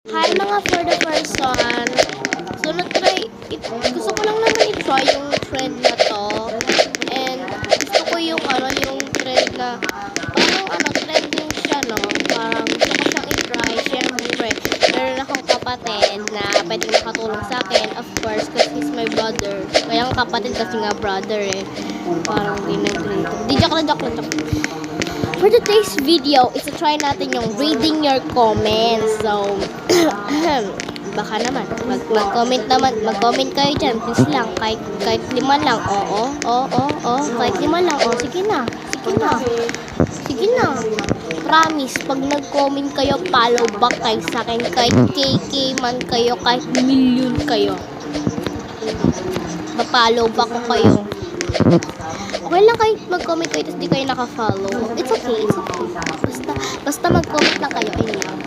Hi mga for the person. So, gusto ko lang naman i-try yung trend na to. And gusto ko yung yung trend na, trending siya, no? Parang gusto ko siyang i-try. Siyempre, meron akong kapatid na pwedeng nakatulong sa akin. Of course, because he's my brother. Kaya ang kapatid kasi nga brother eh. Parang di nag-grade. Di, joke lang. For today's video, is to try natin yung reading your comments. So, baka naman, mag-comment kayo dyan. Please lang, kahit 5 lang. Oo, kahit 5 lang. Sige na. Promise, pag nag-comment kayo, follow back kayo sa akin. Kahit KK man kayo, kahit million kayo. Pa-follow back ko kayo. Okay lang kahit mag-comment kayo tapos di kayo naka-follow. It's okay. Basta mag-comment lang kayo. Ayun lang.